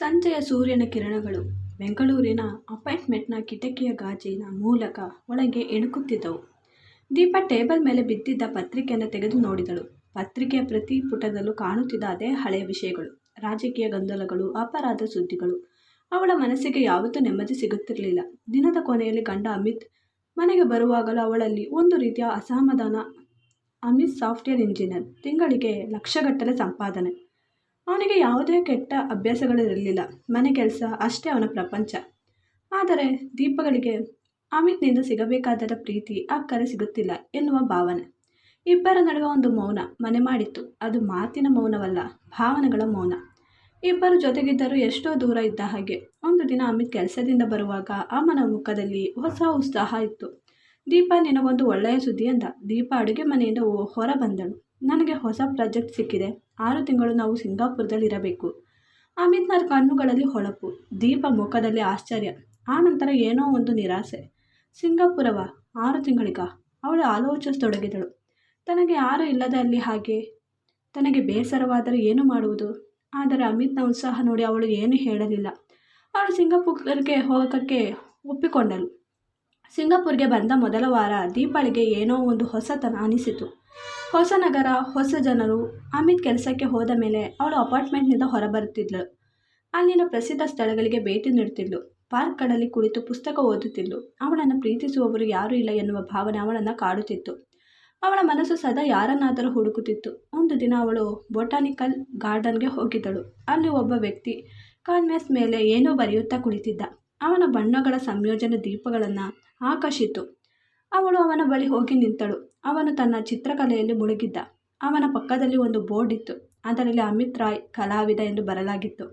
ಸಂಜೆಯ ಸೂರ್ಯನ ಕಿರಣಗಳು ಬೆಂಗಳೂರಿನ ಅಪಾರ್ಟ್ಮೆಂಟ್ನ ಕಿಟಕಿಯ ಗಾಜಿನ ಮೂಲಕ ಒಳಗೆ ಇಣುಕುತ್ತಿದ್ದವು. ದೀಪ ಟೇಬಲ್ ಮೇಲೆ ಬಿದ್ದಿದ್ದ ಪತ್ರಿಕೆಯನ್ನು ತೆಗೆದು ನೋಡಿದಳು. ಪತ್ರಿಕೆಯ ಪ್ರತಿ ಪುಟದಲ್ಲೂ ಕಾಣುತ್ತಿದ್ದ ಅದೇ ಹಳೆಯ ವಿಷಯಗಳು, ರಾಜಕೀಯ ಗೊಂದಲಗಳು, ಅಪರಾಧ ಸುದ್ದಿಗಳು. ಅವಳ ಮನಸ್ಸಿಗೆ ಯಾವತ್ತೂ ನೆಮ್ಮದಿ ಸಿಗುತ್ತಿರಲಿಲ್ಲ. ದಿನದ ಕೊನೆಯಲ್ಲಿ ಗಂಡ ಅಮಿತ್ ಮನೆಗೆ ಬರುವಾಗಲೂ ಅವಳಲ್ಲಿ ಒಂದು ರೀತಿಯ ಅಸಮಾಧಾನ. ಅಮಿತ್ ಸಾಫ್ಟ್ವೇರ್ ಇಂಜಿನಿಯರ್, ತಿಂಗಳಿಗೆ ಲಕ್ಷಗಟ್ಟಲೆ ಸಂಪಾದನೆ. ಅವನಿಗೆ ಯಾವುದೇ ಕೆಟ್ಟ ಅಭ್ಯಾಸಗಳಿರಲಿಲ್ಲ. ಮನೆ ಕೆಲಸ ಅಷ್ಟೇ ಅವನ ಪ್ರಪಂಚ. ಆದರೆ ದೀಪಗಳಿಗೆ ಅಮಿತ್ನಿಂದ ಸಿಗಬೇಕಾದ ಪ್ರೀತಿ, ಅಕ್ಕರೆ ಸಿಗುತ್ತಿಲ್ಲ ಎನ್ನುವ ಭಾವನೆ. ಇಬ್ಬರ ನಡುವೆ ಒಂದು ಮೌನ ಮನೆ ಮಾಡಿತ್ತು. ಅದು ಮಾತಿನ ಮೌನವಲ್ಲ, ಭಾವನೆಗಳ ಮೌನ. ಇಬ್ಬರು ಜೊತೆಗಿದ್ದರೂ ಎಷ್ಟೋ ದೂರ ಇದ್ದ ಹಾಗೆ. ಒಂದು ದಿನ ಅಮಿತ್ ಕೆಲಸದಿಂದ ಬರುವಾಗ ಅಮ್ಮನ ಮುಖದಲ್ಲಿ ಹೊಸ ಉತ್ಸಾಹ ಇತ್ತು. ದೀಪ, ನಿನಗೊಂದು ಒಳ್ಳೆಯ ಸುದ್ದಿ ಎಂದ. ದೀಪ ಅಡುಗೆ ಮನೆಯಿಂದ ಹೊರ ಬಂದಳು. ನನಗೆ ಹೊಸ ಪ್ರಾಜೆಕ್ಟ್ ಸಿಕ್ಕಿದೆ. 6 ತಿಂಗಳು ನಾವು ಸಿಂಗಾಪುರದಲ್ಲಿ ಇರಬೇಕು. ಅಮಿತ್ನ ಕಣ್ಣುಗಳಲ್ಲಿ ಹೊಳಪು, ದೀಪ ಮುಖದಲ್ಲಿ ಆಶ್ಚರ್ಯ, ಆನಂತರ ಏನೋ ಒಂದು ನಿರಾಸೆ. ಸಿಂಗಾಪುರವ? 6 ತಿಂಗಳಿಗ? ಅವಳು ಆಲೋಚಿಸತೊಡಗಿದಳು. ತನಗೆ ಯಾರೂ ಇಲ್ಲದೆ ಅಲ್ಲಿ, ಹಾಗೆ ತನಗೆ ಬೇಸರವಾದರೆ ಏನು ಮಾಡುವುದು? ಆದರೆ ಅಮಿತ್ನ ಉತ್ಸಾಹ ನೋಡಿ ಅವಳು ಏನೂ ಹೇಳಲಿಲ್ಲ. ಅವಳು ಸಿಂಗಾಪುರ್ಗೆ ಹೋಗೋಕ್ಕೆ ಒಪ್ಪಿಕೊಂಡಳು. ಸಿಂಗಾಪುರ್ಗೆ ಬಂದ ಮೊದಲ ವಾರ ದೀಪಾಳಿಗೆ ಏನೋ ಒಂದು ಹೊಸತನ ಅನಿಸಿತು. ಹೊಸ ನಗರ, ಹೊಸ ಜನರು. ಅಮಿತ್ ಕೆಲಸಕ್ಕೆ ಹೋದ ಮೇಲೆ ಅವಳು ಅಪಾರ್ಟ್ಮೆಂಟ್ನಿಂದ ಹೊರಬರುತ್ತಿದ್ಳು. ಅಲ್ಲಿನ ಪ್ರಸಿದ್ಧ ಸ್ಥಳಗಳಿಗೆ ಭೇಟಿ ನೀಡುತ್ತಿದ್ಳು. ಪಾರ್ಕ್ಗಳಲ್ಲಿ ಕುಳಿತು ಪುಸ್ತಕ ಓದುತ್ತಿದ್ಳು. ಅವಳನ್ನು ಪ್ರೀತಿಸುವವರು ಯಾರೂ ಇಲ್ಲ ಎನ್ನುವ ಭಾವನೆ ಅವಳನ್ನು ಕಾಡುತ್ತಿತ್ತು. ಅವಳ ಮನಸ್ಸು ಸದಾ ಯಾರನ್ನಾದರೂ ಹುಡುಕುತ್ತಿತ್ತು. ಒಂದು ದಿನ ಅವಳು ಬೊಟಾನಿಕಲ್ ಗಾರ್ಡನ್ಗೆ ಹೋಗಿದ್ದಳು. ಅಲ್ಲಿ ಒಬ್ಬ ವ್ಯಕ್ತಿ ಕಾನ್ವಾಸ್ ಮೇಲೆ ಏನೋ ಬರೆಯುತ್ತಾ ಕುಳಿತಿದ್ದ. ಅವನ ಬಣ್ಣಗಳ ಸಂಯೋಜನೆ ದೀಪಗಳನ್ನು ಆಕರ್ಷಿತು. ಅವಳು ಅವನ ಬಳಿ ಹೋಗಿ ನಿಂತಳು. ಅವನು ತನ್ನ ಚಿತ್ರಕಲೆಯಲ್ಲಿ ಮುಳುಗಿದ್ದ. ಅವನ ಪಕ್ಕದಲ್ಲಿ ಒಂದು ಬೋರ್ಡ್ ಇತ್ತು. ಅದರಲ್ಲಿ ಅಮಿತ್ ರಾಯ್, ಕಲಾವಿದ ಎಂದು ಬರೆಯಲಾಗಿತ್ತು.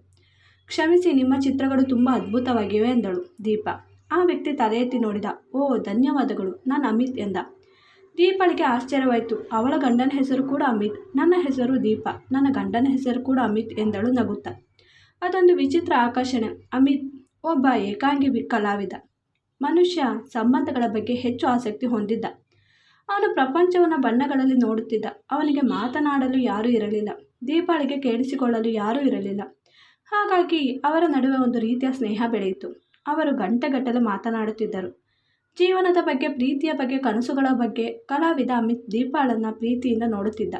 ಕ್ಷಮಿಸಿ, ನಿಮ್ಮ ಚಿತ್ರಗಳು ತುಂಬ ಅದ್ಭುತವಾಗಿವೆ ಎಂದಳು ದೀಪ. ಆ ವ್ಯಕ್ತಿ ತಲೆ ಎತ್ತಿ ನೋಡಿದ. ಓ, ಧನ್ಯವಾದಗಳು, ನಾನು ಅಮಿತ್ ಎಂದ. ದೀಪಳಿಗೆ ಆಶ್ಚರ್ಯವಾಯಿತು. ಅವಳ ಗಂಡನ ಹೆಸರು ಕೂಡ ಅಮಿತ್. ನನ್ನ ಹೆಸರು ದೀಪ, ನನ್ನ ಗಂಡನ ಹೆಸರು ಕೂಡ ಅಮಿತ್ ಎಂದಳು ನಗುತ್ತಾ. ಅದೊಂದು ವಿಚಿತ್ರ ಆಕರ್ಷಣೆ. ಅಮಿತ್ ಒಬ್ಬ ಏಕಾಂಗಿ ಕಲಾವಿದ. ಮನುಷ್ಯ ಸಂಬಂಧಗಳ ಬಗ್ಗೆ ಹೆಚ್ಚು ಆಸಕ್ತಿ ಹೊಂದಿದ್ದ. ಅವನು ಪ್ರಪಂಚವನ್ನು ಬಣ್ಣಗಳಲ್ಲಿ ನೋಡುತ್ತಿದ್ದ. ಅವನಿಗೆ ಮಾತನಾಡಲು ಯಾರೂ ಇರಲಿಲ್ಲ. ದೀಪಾಳಿಗೆ ಕೇಳಿಸಿಕೊಳ್ಳಲು ಯಾರೂ ಇರಲಿಲ್ಲ. ಹಾಗಾಗಿ ಅವರ ನಡುವೆ ಒಂದು ರೀತಿಯ ಸ್ನೇಹ ಬೆಳೆಯಿತು. ಅವರು ಗಂಟೆಗಟ್ಟಲೆ ಮಾತನಾಡುತ್ತಿದ್ದರು. ಜೀವನದ ಬಗ್ಗೆ, ಪ್ರೀತಿಯ ಬಗ್ಗೆ, ಕನಸುಗಳ ಬಗ್ಗೆ. ಕಲಾವಿದ ಅಮಿತ್ ದೀಪಾಳನ್ನು ಪ್ರೀತಿಯಿಂದ ನೋಡುತ್ತಿದ್ದ.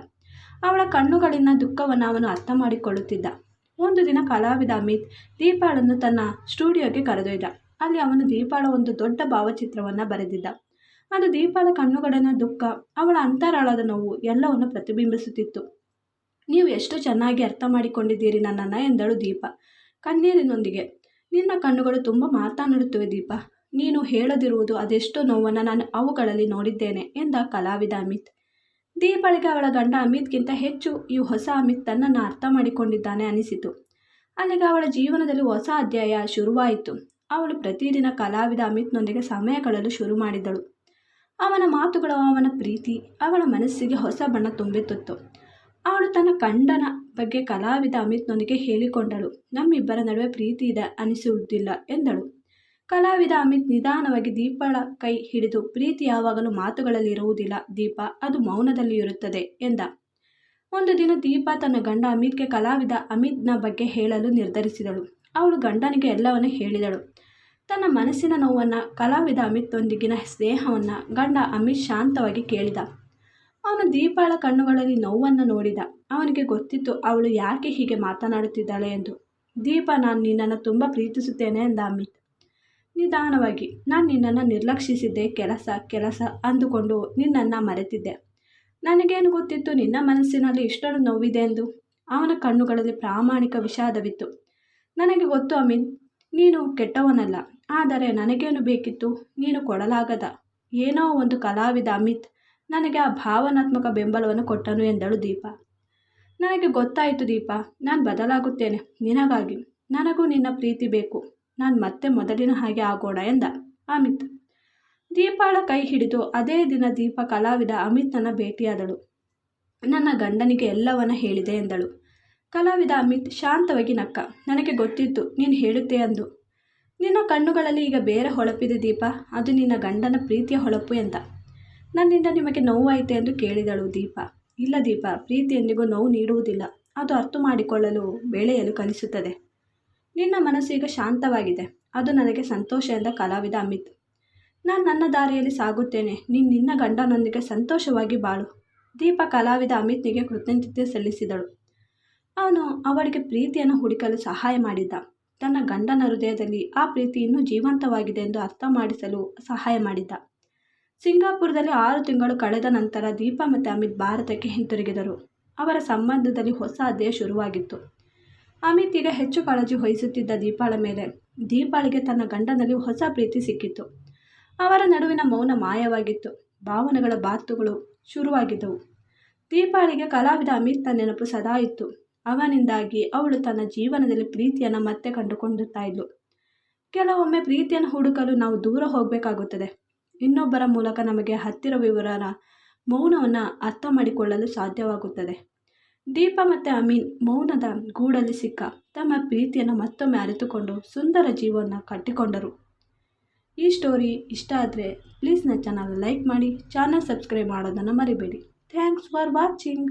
ಅವಳ ಕಣ್ಣುಗಳಿನ ದುಃಖವನ್ನು ಅವನು ಅರ್ಥ ಮಾಡಿಕೊಳ್ಳುತ್ತಿದ್ದ. ಒಂದು ದಿನ ಕಲಾವಿದ ಅಮಿತ್ ದೀಪಾಳನ್ನು ತನ್ನ ಸ್ಟುಡಿಯೋಗೆ ಕರೆದೊಯ್ದ. ಅಲ್ಲಿ ಅವನು ದೀಪಾಳ ಒಂದು ದೊಡ್ಡ ಭಾವಚಿತ್ರವನ್ನು ಬರೆದಿದ್ದ. ಅದು ದೀಪಾಳ ಕಣ್ಣುಗಳಿನ ದುಃಖ, ಅವಳ ಅಂತರಾಳದ ನೋವು ಎಲ್ಲವನ್ನು ಪ್ರತಿಬಿಂಬಿಸುತ್ತಿತ್ತು. ನೀವು ಎಷ್ಟು ಚೆನ್ನಾಗಿ ಅರ್ಥ ಮಾಡಿಕೊಂಡಿದ್ದೀರಿ ನನ್ನನ್ನು ಎಂದಳು ದೀಪ ಕಣ್ಣೀರಿನೊಂದಿಗೆ. ನಿನ್ನ ಕಣ್ಣುಗಳು ತುಂಬ ಮಾತನಾಡುತ್ತವೆ ದೀಪ. ನೀನು ಹೇಳದಿರುವುದು ಅದೆಷ್ಟೋ ನೋವನ್ನು ನಾನು ಅವುಗಳಲ್ಲಿ ನೋಡಿದ್ದೇನೆ ಎಂದ ಕಲಾವಿದ ಅಮಿತ್. ದೀಪಾಳಿಗೆ ಅವಳ ಗಂಡ ಅಮಿತ್ಗಿಂತ ಹೆಚ್ಚು ಈ ಹೊಸ ಅಮಿತ್ ತನ್ನನ್ನು ಅರ್ಥ ಮಾಡಿಕೊಂಡಿದ್ದಾನೆ ಅನಿಸಿತು. ಅಲ್ಲಿಗೆ ಅವಳ ಜೀವನದಲ್ಲಿ ಹೊಸ ಅಧ್ಯಾಯ ಶುರುವಾಯಿತು. ಅವಳು ಪ್ರತಿದಿನ ಕಲಾವಿದ ಅಮಿತ್ನೊಂದಿಗೆ ಸಮಯ ಕಳೆಯಲು ಶುರು ಮಾಡಿದಳು. ಅವನ ಮಾತುಗಳು, ಅವನ ಪ್ರೀತಿ ಅವಳ ಮನಸ್ಸಿಗೆ ಹೊಸ ಬಣ್ಣ ತುಂಬುತ್ತಿತ್ತು. ಅವಳು ತನ್ನ ಗಂಡನ ಬಗ್ಗೆ ಕಲಾವಿದ ಅಮಿತ್ನೊಂದಿಗೆ ಹೇಳಿಕೊಂಡಳು. ನಮ್ಮಿಬ್ಬರ ನಡುವೆ ಪ್ರೀತಿ ಇದೆ ಅನಿಸುವುದಿಲ್ಲ ಎಂದಳು. ಕಲಾವಿದ ಅಮಿತ್ ನಿಧಾನವಾಗಿ ದೀಪಳ ಕೈ ಹಿಡಿದು, ಪ್ರೀತಿ ಯಾವಾಗಲೂ ಮಾತುಗಳಲ್ಲಿ ಇರುವುದಿಲ್ಲ ದೀಪ, ಅದು ಮೌನದಲ್ಲಿ ಇರುತ್ತದೆ ಎಂದ. ಒಂದು ದಿನ ದೀಪ ತನ್ನ ಗಂಡ ಅಮಿತ್ಗೆ ಕಲಾವಿದ ಅಮಿತ್ನ ಬಗ್ಗೆ ಹೇಳಲು ನಿರ್ಧರಿಸಿದಳು. ಅವಳು ಗಂಡನಿಗೆ ಎಲ್ಲವನ್ನೂ ಹೇಳಿದಳು. ತನ್ನ ಮನಸ್ಸಿನ ನೋವನ್ನು, ಕಲಾವಿದ ಅಮಿತ್ನೊಂದಿಗಿನ ಸ್ನೇಹವನ್ನು ಗಂಡ ಅಮಿತ್ ಶಾಂತವಾಗಿ ಕೇಳಿದ. ಅವನು ದೀಪಾಳ ಕಣ್ಣುಗಳಲ್ಲಿ ನೋವನ್ನು ನೋಡಿದ. ಅವನಿಗೆ ಗೊತ್ತಿತ್ತು ಅವಳು ಯಾಕೆ ಹೀಗೆ ಮಾತನಾಡುತ್ತಿದ್ದಾಳೆ ಎಂದು. ದೀಪ, ನಾನು ನಿನ್ನನ್ನು ತುಂಬ ಪ್ರೀತಿಸುತ್ತೇನೆ ಎಂದ ಅಮಿತ್ ನಿಧಾನವಾಗಿ. ನಾನು ನಿನ್ನನ್ನು ನಿರ್ಲಕ್ಷಿಸಿದ್ದೆ, ಕೆಲಸ ಅಂದುಕೊಂಡು ನಿನ್ನನ್ನು ಮರೆತಿದ್ದೆ. ನನಗೇನು ಗೊತ್ತಿತ್ತು ನಿನ್ನ ಮನಸ್ಸಿನಲ್ಲಿ ಇಷ್ಟೊಂದು ನೋವಿದೆ ಎಂದು. ಅವನ ಕಣ್ಣುಗಳಲ್ಲಿ ಪ್ರಾಮಾಣಿಕ ವಿಷಾದವಿತ್ತು. ನನಗೆ ಗೊತ್ತು ಅಮಿತ್, ನೀನು ಕೆಟ್ಟವನಲ್ಲ. ಆದರೆ ನನಗೇನು ಬೇಕಿತ್ತು? ನೀನು ಕೊಡಲಾಗದ ಏನೋ ಒಂದು. ಕಲಾವಿದ ಅಮಿತ್ ನನಗೆ ಆ ಭಾವನಾತ್ಮಕ ಬೆಂಬಲವನ್ನು ಕೊಟ್ಟನು ಎಂದಳು ದೀಪ. ನನಗೆ ಗೊತ್ತಾಯಿತು ದೀಪ, ನಾನು ಬದಲಾಗುತ್ತೇನೆ ನಿನಗಾಗಿ. ನನಗೂ ನಿನ್ನ ಪ್ರೀತಿ ಬೇಕು. ನಾನು ಮತ್ತೆ ಮೊದಲಿನ ಹಾಗೆ ಆಗೋಣ ಎಂದ ಅಮಿತ್. ದೀಪಾಳ ಕೈ ಹಿಡಿದು ಅದೇ ದಿನ ದೀಪ ಕಲಾವಿದ ಅಮಿತ್ನನ್ನು ಭೇಟಿಯಾದಳು. ನನ್ನ ಗಂಡನಿಗೆ ಎಲ್ಲವನ್ನ ಹೇಳಿದೆ ಎಂದಳು. ಕಲಾವಿದ ಅಮಿತ್ ಶಾಂತವಾಗಿ ನಕ್ಕ. ನನಗೆ ಗೊತ್ತಿತ್ತು ನೀನು ಹೇಳುತ್ತೆ ಅಂದು. ನಿನ್ನ ಕಣ್ಣುಗಳಲ್ಲಿ ಈಗ ಬೇರೆ ಹೊಳಪಿದೆ ದೀಪ, ಅದು ನಿನ್ನ ಗಂಡನ ಪ್ರೀತಿಯ ಹೊಳಪು ಎಂದ. ನನ್ನಿಂದ ನಿಮಗೆ ನೋವಾಯಿತೆ ಎಂದು ಕೇಳಿದಳು ದೀಪ. ಇಲ್ಲ ದೀಪ, ಪ್ರೀತಿ ಎಂದಿಗೂ ನೋವು ನೀಡುವುದಿಲ್ಲ. ಅದು ಅರ್ಥ ಮಾಡಿಕೊಳ್ಳಲು, ಬೆಳೆಯಲು ಕಲಿಸುತ್ತದೆ. ನಿನ್ನ ಮನಸ್ಸು ಈಗ ಶಾಂತವಾಗಿದೆ, ಅದು ನನಗೆ ಸಂತೋಷ ಎಂದ ಕಲಾವಿದ ಅಮಿತ್. ನಾನು ನನ್ನ ದಾರಿಯಲ್ಲಿ ಸಾಗುತ್ತೇನೆ, ನೀನು ನಿನ್ನ ಗಂಡನೊಂದಿಗೆ ಸಂತೋಷವಾಗಿ ಬಾಳು. ದೀಪ ಕಲಾವಿದ ಅಮಿತ್ನಿಗೆ ಕೃತಜ್ಞತೆ ಸಲ್ಲಿಸಿದಳು. ಅವನು ಅವಳಿಗೆ ಪ್ರೀತಿಯನ್ನು ಹುಡುಕಲು ಸಹಾಯ ಮಾಡಿದ್ದ. ತನ್ನ ಗಂಡನ ಹೃದಯದಲ್ಲಿ ಆ ಪ್ರೀತಿ ಇನ್ನೂ ಜೀವಂತವಾಗಿದೆ ಎಂದು ಅರ್ಥ ಮಾಡಿಸಲು ಸಹಾಯ ಮಾಡಿದ್ದ. ಸಿಂಗಾಪುರದಲ್ಲಿ 6 ತಿಂಗಳು ಕಳೆದ ನಂತರ ದೀಪ ಮತ್ತು ಅಮಿತ್ ಭಾರತಕ್ಕೆ ಹಿಂತಿರುಗಿದರು. ಅವರ ಸಂಬಂಧದಲ್ಲಿ ಹೊಸ ಅಧ್ಯಾಯ ಶುರುವಾಗಿತ್ತು. ಅಮಿತ್ ಈಗ ಹೆಚ್ಚು ಕಾಳಜಿ ವಹಿಸುತ್ತಿದ್ದ ದೀಪಾಳ ಮೇಲೆ. ದೀಪಾಳಿಗೆ ತನ್ನ ಗಂಡನಲ್ಲಿ ಹೊಸ ಪ್ರೀತಿ ಸಿಕ್ಕಿತ್ತು. ಅವರ ನಡುವಿನ ಮೌನ ಮಾಯವಾಗಿತ್ತು. ಭಾವನೆಗಳ ಬಾತುಗಳು ಶುರುವಾಗಿದ್ದವು. ದೀಪಾಳಿಗೆ ಕಲಾವಿದ ಅಮಿತ್ನ ನೆನಪು ಸದಾ ಇತ್ತು. ಅವನಿಂದಾಗಿ ಅವಳು ತನ್ನ ಜೀವನದಲ್ಲಿ ಪ್ರೀತಿಯನ್ನು ಮತ್ತೆ ಕಂಡುಕೊಳ್ಳುತ್ತಾ ಇದ್ಲು. ಕೆಲವೊಮ್ಮೆ ಪ್ರೀತಿಯನ್ನು ಹುಡುಕಲು ನಾವು ದೂರ ಹೋಗಬೇಕಾಗುತ್ತದೆ. ಇನ್ನೊಬ್ಬರ ಮೂಲಕ ನಮಗೆ ಹತ್ತಿರವಿರುವವರ ಮೌನವನ್ನು ಅರ್ಥ ಮಾಡಿಕೊಳ್ಳಲು ಸಾಧ್ಯವಾಗುತ್ತದೆ. ದೀಪ ಮತ್ತು ಅಮೀನ್ ಮೌನದ ಗೂಡಲ್ಲಿ ಸಿಕ್ಕ ತಮ್ಮ ಪ್ರೀತಿಯನ್ನು ಮತ್ತೊಮ್ಮೆ ಅರಿತುಕೊಂಡು ಸುಂದರ ಜೀವನ ಕಟ್ಟಿಕೊಂಡರು. ಈ ಸ್ಟೋರಿ ಇಷ್ಟ ಆದರೆ ಪ್ಲೀಸ್ ನನ್ನ ಚಾನಲ್ ಲೈಕ್ ಮಾಡಿ, ಚಾನಲ್ ಸಬ್ಸ್ಕ್ರೈಬ್ ಮಾಡೋದನ್ನು ಮರಿಬೇಡಿ. Thanks for watching.